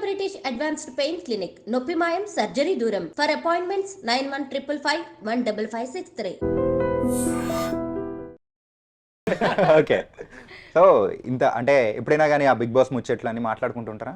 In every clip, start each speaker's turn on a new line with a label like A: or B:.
A: British Advanced Pain Clinic, Noppimayam Surgery Duram. For appointments 9155515563.
B: Okay. So ఇంత అంటే ఎప్పుడైనా కానీ ఆ బిగ్ బాస్ ముచ్చట్లు అని మాట్లాడుకుంటుంటారా?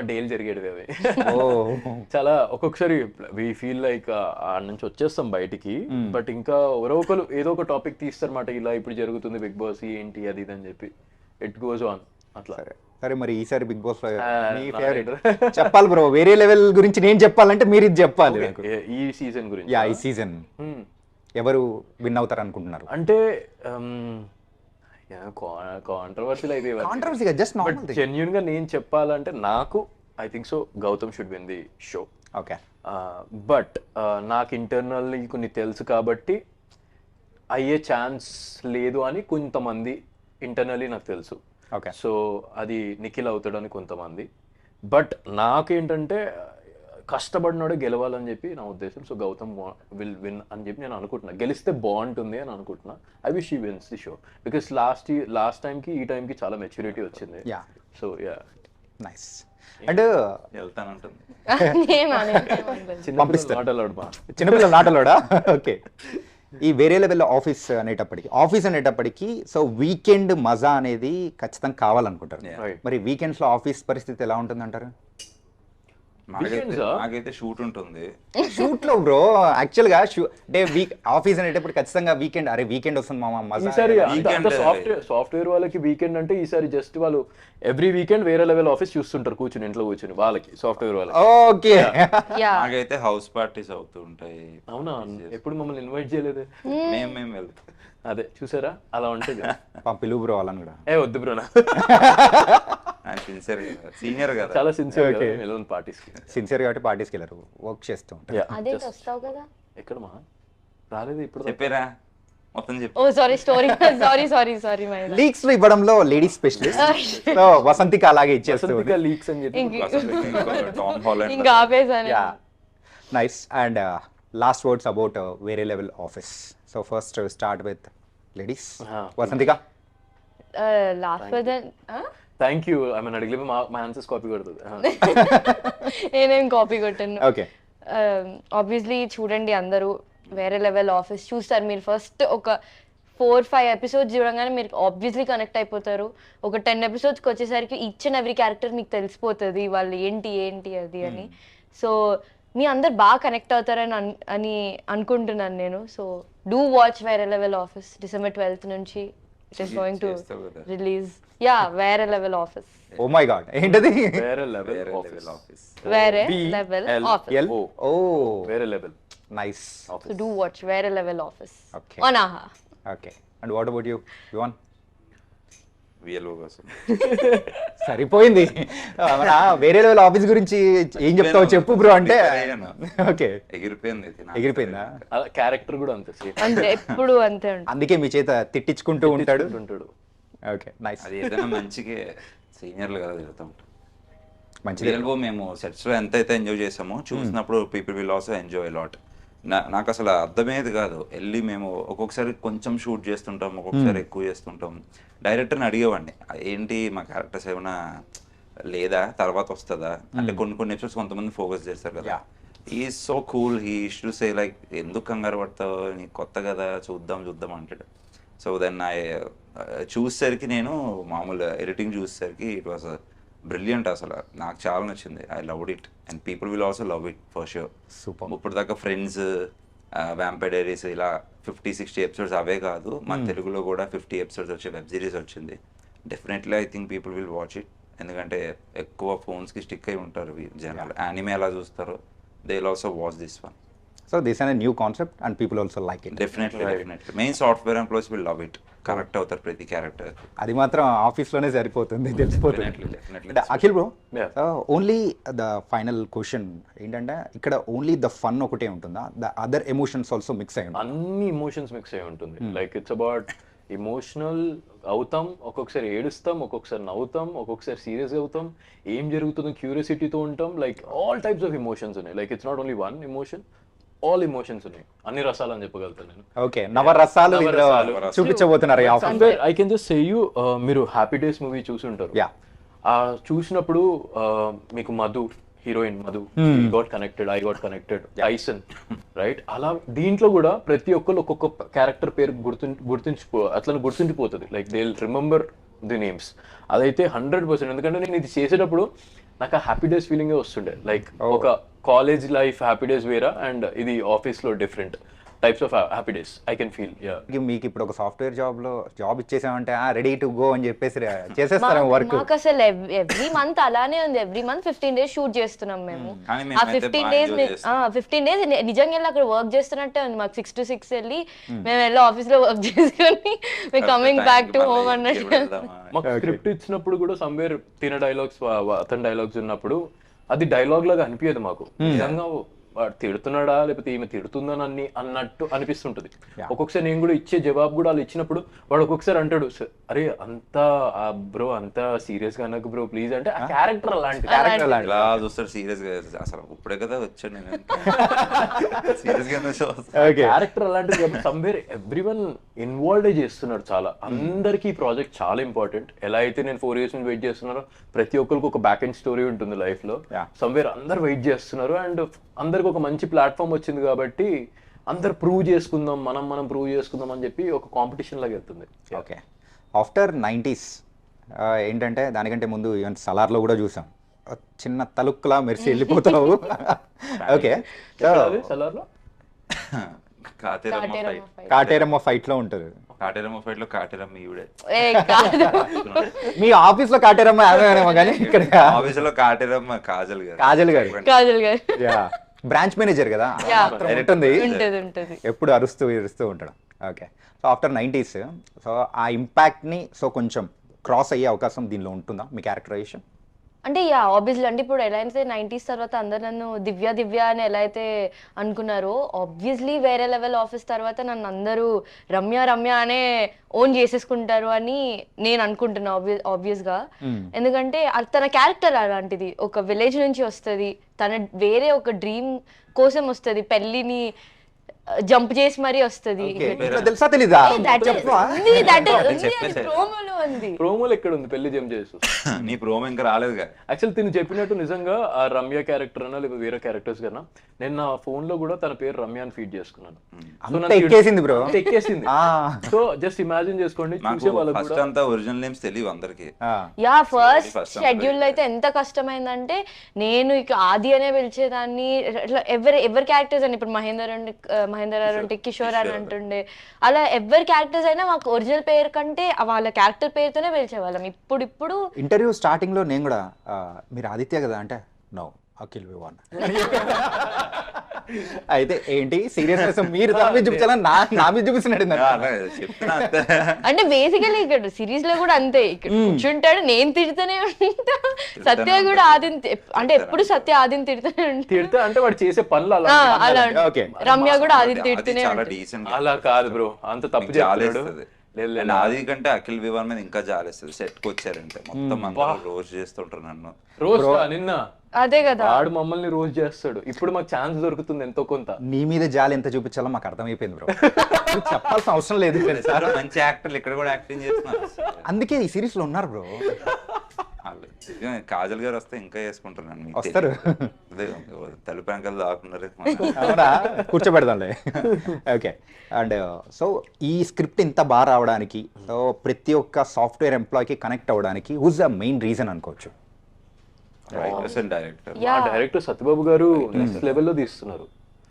C: డైలీ జరిగేటివి అవి.
B: ఓ
C: చాలా ఒక్కొక్కసారి వి ఫీల్ లైక్ ఆడ నుంచి వచ్చేస్తాం బయటికి, బట్ ఇంకా ఎవరో ఒకరు ఏదో ఒక టాపిక్ తీస్తారన్నమాట, ఇలా ఇప్పుడు జరుగుతుంది బిగ్ బాస్ ఏంటి అది ఇది అని చెప్పి ఇట్ గోస్ ఆన్ అట్లా.
B: సరే మరి ఈసారి బిగ్ బాస్ లో మీ ఫేవరెట్ చెప్పాలి బ్రో. వేరే లెవెల్ గురించి నేను చెప్పాలంటే మీరు ఇది చెప్పాలి.
C: ఈ సీజన్ గురించి
B: యా, ఈ సీజన్ ఎవరు విన్ అవుతారు అనుకుంటున్నారు?
C: అంటే కాంట్రవర్సీ అయితే
B: కాంట్రవర్సీగా జస్ట్ నార్మల్ థింగ్.
C: జెన్యూన్ గా నేను చెప్పాలంటే నాకు I think so Gautam should win the show.
B: Okay.
C: But నాకు ఇంటర్నల్లీ కొన్ని తెలుసు కాబట్టి అయ్యే ఛాన్స్ లేదు అని కొంతమంది ఇంటర్నల్లీ నాకు తెలుసు.
B: ఓకే.
C: సో అది నిఖిల్ అవుతాడని కొంతమంది, బట్ నాకేంటంటే కష్టపడినాడే గెలవాలని చెప్పి నా ఉద్దేశం. సో గౌతమ్ విల్ విన్ అని చెప్పి నేను అనుకుంటున్నా. గెలిస్తే బాగుంటుంది అని అనుకుంటున్నా. I wish he wins the show because last టైంకి ఈ టైంకి చాలా మెచ్యూరిటీ వచ్చింది. So yeah,
B: nice. అండ్
D: వెళ్తానంటుంది
B: చిన్నపిల్లల నాటలోడా? ఓకే. ఈ వేరే లెవెల్లో ఆఫీస్ అనేటప్పటికి సో వీకెండ్ మజా అనేది ఖచ్చితంగా కావాలనుకుంటారు. మరి వీకెండ్స్ లో ఆఫీస్ పరిస్థితి ఎలా ఉంటుంది అంటారు?
D: నాకైతే షూట్ ఉంటుంది.
B: షూట్ లో బ్రో యాక్చువల్ గా అంటే ఆఫీస్ అనేటప్పుడు ఖచ్చితంగా వీకెండ్, అరే వీకెండ్ వస్తుంది మామ మజా.
C: ఈసారి సాఫ్ట్వేర్ వాళ్ళకి వీకెండ్ అంటే ఈసారి జస్ట్ వాళ్ళు ఎవ్రీ వీకెండ్ వేరే లెవెల్ ఆఫీస్ చూస్తుంటారు కూర్చుని, ఇంట్లో కూర్చుని. వాళ్ళకి సాఫ్ట్వేర్ వాళ్ళకి
B: ఓకే.
D: నాకైతే హౌస్ పార్టీస్ అవుతూ ఉంటాయి.
C: అవునా? ఎప్పుడు మమ్మల్ని ఇన్వైట్ చేయలేదు.
D: మేము వెళ్తాం.
C: అదే చూసారా, అలా ఉంటుంది.
B: పిలువు బ్రో వాళ్ళని కూడా.
C: వద్దు బ్రో,
D: సీనియర్ కదా,
C: చాలా సిన్సియర్ పార్టీస్
B: సిన్సియర్ కాబట్టి పార్టీస్కి వెళ్ళరు, వర్క్ చేస్తూ ఉంటారు.
C: ఎక్కడ మా రాలేదు ఇప్పుడు
D: చెప్పారా మొత్తం చెప్పి.
E: ఓ సారీ సారీ
B: లీక్స్ లో ఇవ్వడంలో లేడీస్ స్పెషలిస్ట్. సో వసంతికి అలాగే ఇచ్చేస్తూ
C: లీక్స్ అని చెప్పి
E: ఇంకా ఆపేసాను.
B: Nice. And last words about Vere Level Office. So first start with ladies. Vasanthika
E: last word.
C: Thank you. I mean అడిగి మా ఆన్సర్స్ కాపీ కొడుతుంది.
E: నేనేం కాపీ కొట్టాను.
B: ఓకే.
E: ఆబ్వియస్లీ చూడండి, అందరూ వేరే లెవెల్ ఆఫీస్ చూస్తారు. మీరు ఫస్ట్ ఒక 4-5 ఎపిసోడ్స్ చూడగానే మీరు ఆబ్వియస్లీ కనెక్ట్ అయిపోతారు. ఒక 10 ఎపిసోడ్స్కి వచ్చేసరికి ఈచ్ అండ్ ఎవ్రీ క్యారెక్టర్ మీకు తెలిసిపోతుంది, వాళ్ళు ఏంటి అది అని. సో మీ అందరు బాగా కనెక్ట్ అవుతారని అనుకుంటున్నాను నేను. So do watch Vere Level Office. December 12th నుంచి it is going to release. Yeah, Vere Level Office.
B: Oh my god, ఏంటది?
C: Vere Level Office.
E: Vere Level Office.
B: Oh
C: Vere Level.
B: Nice.
E: So do watch Vere Level Office
B: Okay.
E: on AHA.
B: Okay. And what about you Yuvan?
D: VLO కోసం
B: సరిపోయింది. వేరే లెవెల్ ఆఫీస్ గురించి ఏం చెప్తావు చెప్పు బ్రో అంటే. ఓకే, ఎగిరిపోయిందా?
C: క్యారెక్టర్ కూడా అంతే,
E: అంతే ఎప్పుడు అంతే ఉంటుంది.
B: అందుకే మీ చేత తిట్టించుకుంటూ ఉంటాడు. Okay, nice.
D: అది ఏదైనా మంచిగా సీనియర్లు కదా తిరుగుతూ ఉంటాం.
B: మంచిది.
D: విఎల్ఓ మేము సెట్స్ లో ఎంత అయితే ఎంజాయ్ చేసామో చూసినప్పుడు people will also enjoy lot. నాకు అసలు అర్థమయ్యేది కాదు. వెళ్ళి మేము ఒక్కొక్కసారి కొంచెం షూట్ చేస్తుంటాం, ఒక్కొక్కసారి ఎక్కువ చేస్తుంటాం. డైరెక్టర్ని అడిగేవాడిని, ఏంటి మా క్యారెక్టర్స్ ఏమైనా లేదా, తర్వాత వస్తుందా అంటే. కొన్ని ఎపిసోడ్స్ కొంతమంది ఫోకస్ చేస్తారు కదా. ఈ so cool, he to say like ఎందుకు కంగారు పడతావు, నీకు కొత్త కదా, చూద్దాం అంటాడు. సో దెన్ చూసేసరికి నేను మామూలు ఎడిటింగ్ చూసేసరికి ఇట్ వాస్ బ్రిలియంట్. అసలు నాకు చాలా నచ్చింది. I loved it and people will also love it for sure.
B: Super.
D: ఇప్పుడు దాకా ఫ్రెండ్స్, వ్యాంపైర్ డైరీస్ ఇలా 50-60 ఎపిసోడ్స్ అవే కాదు, మన తెలుగులో కూడా 50 ఎపిసోడ్స్ వచ్చే వెబ్ సిరీస్ వచ్చింది. Definitely I think people will watch it. ఎందుకంటే ఎక్కువ ఫోన్స్కి స్టిక్ అయి ఉంటారు జనాలు. యానిమే ఎలా చూస్తారో they will also watch this one.
B: So this an new concept and people also like it.
D: Definitely main software employees will love it. Correct అవుతారు ప్రతి character.
B: అది మాత్రం ఆఫీస్ లోనే సరిపోతుంది, తెలిసిపోతుంది. Akhil bro, only the final question ఏంటంటే, ఇక్కడ only the fun ఒకటే ఉంటుందా, the other emotions also mix అయ్యి?
C: అన్ని ఎమోషన్స్ మిక్స్ అయి ఉంటుంది. లైక్ ఇట్స్ అబౌట్ ఎమోషనల్ అవుతాం, ఒక్కొక్కసారి ఏడుస్తాం, ఒక్కొక్కసారి నవ్వుతాం, ఒక్కొక్కసారి సీరియస్ అవుతాం, ఏం జరుగుతుందో క్యూరియాసిటీతో ఉంటాం. Like all types of emotions ఉన్నాయి. Like it's not only one emotion, all emotions ఉన్నాయి. అన్ని రసాలు అని చెప్పగలుగుతాను నేను.
B: ఓకే, నవరసాలు చూపించబోతున్నారు.
C: I can just say you, మీరు హ్యాపీ డేస్ మూవీ చూసి ఉంటారు. చూసినప్పుడు మీకు Madhu heroine Madhu got connected, I got connected, Tyson right. అలా దీంట్లో కూడా ప్రతి ఒక్కరు ఒక్కొక్క క్యారెక్టర్ పేరు అట్లా గుర్తుండిపోతుంది. Like they will remember the names. అదైతే 100%. ఎందుకంటే నేను ఇది చేసేటప్పుడు నాకు ఆ హ్యాపీ డేస్ ఫీలింగే వస్తుండే. లైక్ ఒక కాలేజ్ లైఫ్ హ్యాపీ డేస్ వేరా అండ్ ఇది ఆఫీస్లో different types of Happy Days I can feel.
B: మీకు ఇప్పుడు ఒక సాఫ్ట్వేర్ జాబ్ ఇచ్చేసామంటే రెడీ టు గో అని చెప్పేసి చేసేస్తారా వర్క్?
E: మాకు అసలు ఎవ్రీ మంత్ అలానే ఉంది. ఎవ్రీ మంత్ 15 days షూట్ చేస్తున్నాం మేము. ఆ 15 days నిజంగా వెళ్ళి అక్కడ వర్క్ చేస్తున్నట్టే ఉంది. మాకు 6 to 6 వెళ్ళి మేము వెళ్ళి ఆఫీస్ లో వర్క్ చేసుకొని కమింగ్ బ్యాక్ టు హోమ్ అన్నట్టు.
C: మాకు స్క్రిప్ట్ ఇచ్చినప్పుడు కూడా సమ్వేర్ తిన డైలాగ్స్ అతని డైలాగ్స్ ఉన్నప్పుడు అది డైలాగ్ లాగా అనిపించదు మాకు. నిజంగా వాడు తిడుతున్నాడా లేకపోతే ఈమె తిడుతుందని అన్నట్టు అనిపిస్తుంటది. ఒక్కొక్కసారి నేను కూడా ఇచ్చే జవాబు కూడా వాళ్ళు ఇచ్చినప్పుడు వాడు ఒక్కొక్కసారి అంటాడు, అరే అంత బ్రో అంత సీరియస్ గా నాకు బ్రో ప్లీజ్ అంటే ఆ క్యారెక్టర్ అలాంటి
D: ఇలా చూస్తాడు సీరియస్ గా. అసలు ఇప్పుడే కదా వచ్చాను నేను సీరియస్ గా
C: క్యారెక్టర్ అలాంటిది. సమ్వేర్ ఎవ్రీవన్ ఇన్వాల్వ్ చేస్తున్నాడు చాలా. అందరికి ఈ ప్రాజెక్ట్ చాలా ఇంపార్టెంట్. ఎలా అయితే నేను 4 years నుంచి వెయిట్ చేస్తున్నారో ప్రతి ఒక్కరికి ఒక బ్యాక్ ఎండ్ స్టోరీ ఉంటుంది లైఫ్ లో. సమ్వేర్ అందరు వెయిట్ చేస్తున్నారు అండ్ అందరికి ఒక మంచి ప్లాట్ఫామ్ వచ్చింది కాబట్టి అందరు ప్రూవ్ చేసుకుందాం, మనం ప్రూవ్ చేసుకుందాం అని చెప్పి ఒక కాంపిటీషన్ లాగా వెళ్తుంది.
B: ఓకే. ఆఫ్టర్ 90s ఏంటంటే దానికంటే ముందు ఈవెన్ సలార్లో కూడా చూసాం, చిన్న తలుక్కులా మెరిసి వెళ్ళిపోతావు. ఓకే.
C: సలార్లో
B: కాటేరమ్మ ఫైట్ లో ఉంటుంది.
D: కాటేరమ్మ ఫైట్ లో కాటేరమ్మ ఈవిడే.
B: మీ ఆఫీస్ లో కాటేరమ్మ కానీ ఇక్కడ
D: ఆఫీస్ లో కాటేరమ్మ కాజల్
B: గారు బ్రాంచ్ మేనేజర్ కదా, ఉంది ఎప్పుడు అరుస్తూ ఉంటాడు. Okay. So after 90s so ఆ ఇంపాక్ట్ ని సో కొంచెం క్రాస్ అయ్యే అవకాశం దీనిలో ఉంటుందా మీ క్యారెక్టరైజేషన్?
E: అంటే ఆబ్వియస్లీ అంటే ఇప్పుడు ఎలా అయితే 90s తర్వాత అందరు నన్ను దివ్య అని ఎలా అయితే అనుకున్నారో, ఆబ్వియస్లీ వేరే లెవెల్ ఆఫీస్ తర్వాత నన్ను అందరూ రమ్య అనే ఓన్ చేసేసుకుంటారు అని నేను అనుకుంటున్నా ఆబ్వియస్ గా. ఎందుకంటే తన క్యారెక్టర్ అలాంటిది. ఒక విలేజ్ నుంచి వస్తుంది, తన వేరే ఒక డ్రీమ్ కోసం వస్తుంది, పెళ్లిని జంప్ చేసి మరీ వస్తుంది.
B: తెలుసా తెలీదా?
C: ప్రోమోలో ఎక్కడ ఉంది పెళ్లి జంప్ చేసి?
D: నీ ప్రోమో ఇంకా రాలేదు.
C: యాక్చువల్ తిని చెప్పినట్టు నిజంగా ఆ రమ్య క్యారెక్టర్ అన్నా లేకపోతే వేరే క్యారెక్టర్స్ కన్నా నేను నా ఫోన్ లో కూడా తన పేరు రమ్య అని ఫీడ్ చేసుకున్నాను. ఎక్కేసింది. సో జస్ట్ ఇమాజిన్ చేసుకోండి, చూసే వాళ్ళకి
D: ఫస్ట్ అంతా ఒరిజినల్ నేమ్స్ తెలియవు అందరికి.
E: ఫస్ట్ షెడ్యూల్ అయితే ఎంత కష్టమైందంటే నేను ఇక ఆది అనే పిలిచేదాన్ని. ఎవరి క్యారెక్టర్స్ అని ఇప్పుడు మహేందర్ అంటే కిషోర్ అని అంటుండే. అలా ఎవరి క్యారెక్టర్స్ అయినా మాకు ఒరిజినల్ పేరు కంటే వాళ్ళ క్యారెక్టర్ పేరుతోనే పిలిచేవాళ్ళం. ఇప్పుడు
B: ఇంటర్వ్యూ స్టార్టింగ్ లో నేను కూడా మీరు ఆదిత్య కదా అంటే నో అఖిల్ వివాన్. అయితే ఏంటి సీరియస్నెస్ మీరు చూపించాలని నా మీద చూపిస్తున్నాడు.
E: అంటే బేసికలీ ఇక్కడ సిరీస్ లో కూడా అంతే. ఇక్కడ కూర్చుంటాడు, నేను తిడుతూనే ఉంటా. సత్య కూడా ఆదిని అంటే ఎప్పుడు సత్య ఆదిని తిడతా
C: అంటే వాడు చేసే పనులు
E: అలా. రమ్య కూడా ఆదిని తిడుతూనే
C: అలా కాదు బ్రో, అంత తప్పు చేయాలి.
D: ఆది కంటే అఖిల్ వివాన్ మీద ఇంకా జాలేస్తుంది. సెట్ కి వచ్చారంటే మొత్తం అందరూ రోజు చేస్తుంటారు నన్ను.
C: రోజు నిన్న
E: అదే కదా
C: వాడు మమ్మల్ని రోజు చేస్తాడు. ఇప్పుడు మాకు ఛాన్స్ దొరుకుతుంది ఎంతో కొంత.
B: నీ మీద జాలి ఎంత చూపించాలో మాకు అర్థమైపోయింది బ్రో. చెప్పాల్సిన అవసరం లేదు.
D: మంచి యాక్టర్లు ఇక్కడ కూడా యాక్టింగ్ చేస్తున్నారు,
B: అందుకే ఈ సిరీస్ లో ఉన్నారు బ్రో.
D: కాజల్ గారు వస్తే ఇంకా చేసుకుంటారు నన్ను.
B: వస్తారు,
D: తలుపు వెనకాల దాకున్నారు.
B: కూర్చోబెడదాంలే. ఓకే. అండ్ సో ఈ స్క్రిప్ట్ ఇంత బాగా రావడానికి సో ప్రతి ఒక్క సాఫ్ట్వేర్ ఎంప్లాయ్కి కనెక్ట్ అవ్వడానికి హూస్ ద మెయిన్ రీజన్ అనుకోవచ్చు?
C: డైరెక్టర్ సత్యబాబు గారు నెక్స్ట్ లెవెల్లో తీస్తున్నారు.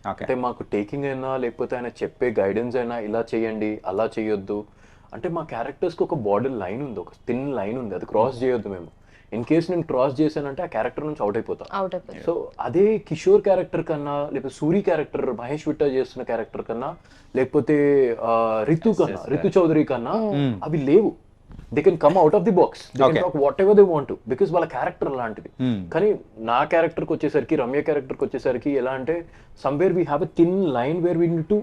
C: అంటే మాకు టేకింగ్ అయినా లేకపోతే ఆయన చెప్పే గైడెన్స్ అయినా ఇలా చేయండి అలా చేయొద్దు అంటే మా క్యారెక్టర్స్ కి ఒక బార్డర్ లైన్ ఉంది, ఒక థిన్ లైన్ ఉంది, అది క్రాస్ చేయొద్దు మేము. ఇన్ కేస్ నేను క్రాస్ చేశానంటే ఆ క్యారెక్టర్ నుంచి అవుట్ అయిపోతా. సో అదే కిషోర్ క్యారెక్టర్ కన్నా లేకపోతే సూరి క్యారెక్టర్, మహేష్ విట్టా చేస్తున్న క్యారెక్టర్ కన్నా లేకపోతే రితు చౌదరి కన్నా అవి లేవు. They can come out of the box, they can talk what ever they want to, because వాళ్ళ క్యారెక్టర్ అలాంటిది. కానీ నా క్యారెక్టర్ కి వచ్చేసరికి, రమ్య క్యారెక్టర్ కి వచ్చేసరికి ఎలా అంటే somewhere we have a thin line where we need to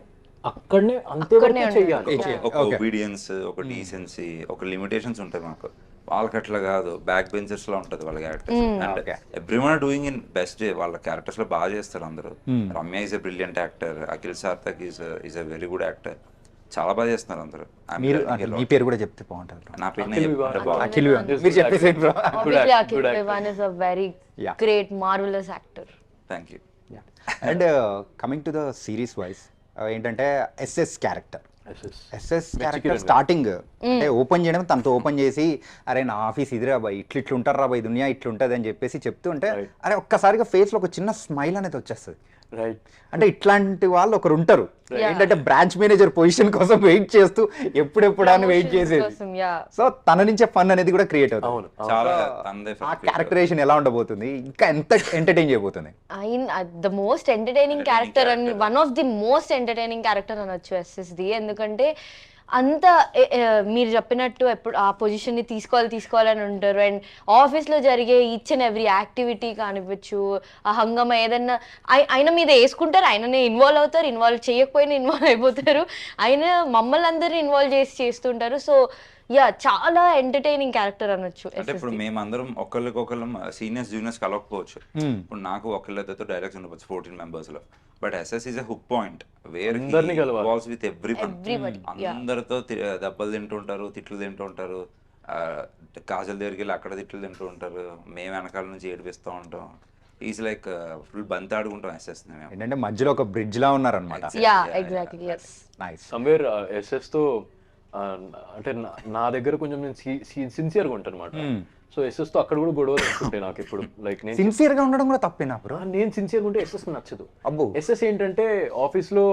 C: అక్కడనే అంతే చేయాలి.
D: ఒక ఒబీడియన్స్, ఒక డీసెన్సీ, ఒక లిమిటేషన్స్ ఉంటాయి మాకు. వాళ్ళకి అట్లా కాదు, బ్యాక్ బెంచర్స్ లో ఉంటది వాళ్ళ characters. And everyone are doing in best way. వాళ్ళ క్యారెక్టర్స్ లో బాగా చేస్తారు అందరూ. Ramya is a brilliant actor, Akhil Sarthak is a very good actor. చాలా బాగా చేస్తున్నారు అందరూ. I'm
B: మీరు
D: learning a
B: అంటే
D: lot.
B: మీ పేరు కూడా చెప్తే బాగుంటుంది bro.
D: నా పేరు
C: అఖిల్ వివాన్.
B: అఖిల్ వివాన్. మీరు చెప్పేసి bro.
E: Obviously,
C: actor,
E: Akhil
C: good actor.
E: Vivan is a very
B: Yeah.
E: great, marvelous actor.
D: Thank you.
B: And coming to the series wise ఏంటంటే SS character SS character starting అంటే ఓపెన్ చేయడం తనతో ఓపెన్ చేసి అరే నా ఆఫీస్ ఇదిరా బాయ్ ఇట్లా ఉంటారా బాయ్ దునియా ఇట్లుంటది అని చెప్పేసి చెప్తూ ఉంటే అరే ఒక్కసారిగా ఫేస్ లో ఒక చిన్న స్మైల్ అనేది వచ్చేస్తుంది.
C: రైట్.
B: అంటే ఇట్లాంటి వాళ్ళు ఒకరు ఉంటారు ఏంటంటే బ్రాంచ్ మేనేజర్ పొజిషన్ కోసం వెయిట్ చేస్తూ ఎప్పుడెప్పుడు అని వెయిట్ చేసేది.
E: కోసం, yeah.
B: సో తన నుంచే ఫన్ అనేది కూడా క్రియేట్ అవుతుంది.
C: అవును.
D: చాలా తందే
B: ఆ క్యారెక్టరైజేషన్ ఎలా ఉండబోతుంది, ఇంకా ఎంత ఎంటర్టైన్ చేయబోతుంది?
E: ద మోస్ట్ ఎంటర్టైనింగ్ క్యారెక్టర్ అని one of the most entertaining character అనొచ్చు ఎస్ఎస్ది. ఎందుకంటే అంత మీరు చెప్పినట్టు ఎప్పుడు ఆ పొజిషన్ని తీసుకోవాలని ఉంటారు. అండ్ ఆఫీస్లో జరిగే ఈచ్ అండ్ ఎవ్రీ యాక్టివిటీ కానివ్వచ్చు, ఆ హంగమ ఏదన్నా ఆయన మీద వేసుకుంటారు, ఆయననే ఇన్వాల్వ్ అవుతారు, ఇన్వాల్వ్ చేయకపోయినా ఇన్వాల్వ్ అయిపోతారు, ఆయన మమ్మల్ని అందరినీ ఇన్వాల్వ్ చేస్తుంటారు. సో యా చాలా ఎంటర్టైనింగ్ క్యారెక్టర్ అనొచ్చు.
D: అంటే ఇప్పుడు మేమందరం ఒకళ్ళకొకళ్ళం సీనియర్స్ జూనియర్స్ కలవకపోవచ్చు. ఇప్పుడు నాకు ఒకళ్ళతో డైరెక్ట్స్ ఉండవచ్చు 14 members లో. But SS is a hook point where
C: అందరినీ కలవాలి.
D: Involves with everyone.
E: Everybody, yeah.
D: అందరితో దెబ్బలు తింటుంటారు, తిట్లు తింటుంటారు, కాజల్ దగ్గరికి వెళ్ళి అక్కడ తిట్లు తింటూ ఉంటారు, మేము వెనకాల నుంచి ఏడిపిస్తూ ఉంటాం. ఈజ్ లైక్ ఫుల్ బంతి ఆడుకుంటాం ఎస్ఎస్.
B: ఏంటంటే మధ్యలో ఒక బ్రిడ్జ్ లా ఉన్నారనమాట.
E: Yeah exactly, yes.
B: Nice.
C: Somewhere SS తో అంటే నా దగ్గర కొంచెం నేను సిన్సియర్గా ఉంటాను అనమాట. సో ఎస్ఎస్ తో అక్కడ కూడా గొడవలు వస్తుంటాయి నాకు ఇప్పుడు. లైక్ నేను
B: సిన్సియర్ గా ఉండడం కూడా తప్పేనా బ్రో?
C: నేను సిన్సియర్గా ఉంటే ఎస్ఎస్ నచ్చదు.
B: అబ్బో.
C: ఎస్ఎస్ ఏంటంటే ఆఫీస్లో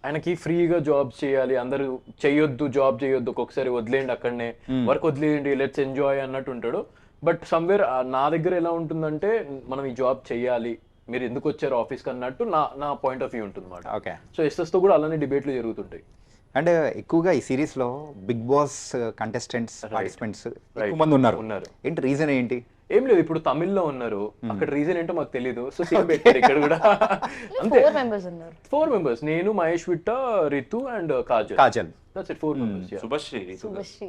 C: ఆయనకి ఫ్రీగా జాబ్ చేయాలి, అందరూ చేయొద్దు, జాబ్ చేయొద్దు, ఒక్కొక్కసారి వదిలేయండి, అక్కడనే వర్క్ వదిలేయండి, లెట్స్ ఎంజాయ్ అన్నట్టు ఉంటాడు. బట్ సమ్వేర్ నా దగ్గర ఎలా ఉంటుందంటే మనం ఈ జాబ్ చేయాలి, మీరు ఎందుకు వచ్చారు ఆఫీస్కి అన్నట్టు నా పాయింట్ ఆఫ్ వ్యూ ఉంటుంది అన్నమాట.
B: ఓకే.
C: సో ఎస్ఎస్ తో కూడా అలానే డిబేట్లు జరుగుతుంటాయి.
B: అండ్ ఎక్కువగా ఈ సిరీస్ లో బిగ్ బాస్ కంటెస్టెంట్స్ పార్టిసిపెంట్స్ ఎక్కువ మంది ఉన్నారు. ఏంటి రీజన్ ఏంటి?
C: ఏం లేదు, ఇప్పుడు తమిళ్లో ఉన్నారు, అక్కడ రీజన్ ఏంటో మాకు తెలీదు. సో సేమ్ పెట్టారు ఇక్కడ కూడా. అంతే,
E: 4 members ఉన్నారు.
C: 4 members, నేను, Mahesh Vitta, Ritu and Kajal. That's it, 4 members. Yeah.
D: Subhashri.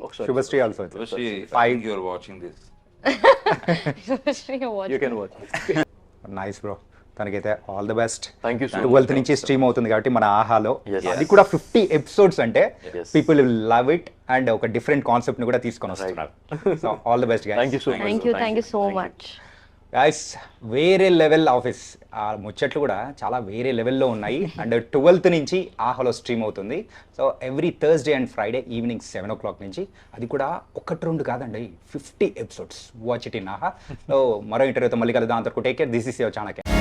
C: ఒకసారి
B: Subhashri also.
D: Subhashri, you are watching this.
C: you can watch.
B: Nice bro. తనకైతే all the best.
C: Thank you so much.
B: 12th నుంచి స్ట్రీమ్ అవుతుంది కాబట్టి మన ఆహాలో.
C: Yes.
B: అది కూడా 50 episodes అంటే
C: Yes.
B: People will love it and ఒక డిఫరెంట్ కాన్సెప్ట్ ని కూడా తీసుకొని వస్తున్నారు. So all the best guys.
C: Thank you so much.
E: Thank you so much.
B: Guys వేరే లెవెల్ ఆఫీస్ ఆ ముచ్చట్లు కూడా చాలా వేరే లెవెల్లో ఉన్నాయి. అండ్ 12th నుంచి ఆహాలో స్ట్రీమ్ అవుతుంది. So every Thursday and Friday evening 7 o'clock నుంచి. అది కూడా 1-2 కాదండి, 50 episodes. వాచ్ ఇట్ ఇన్ ఆహా. సో మరో ఇంటర్వ్యూతో మళ్ళీ కలుద్దాం. అంతవరకు take care. This is your channel.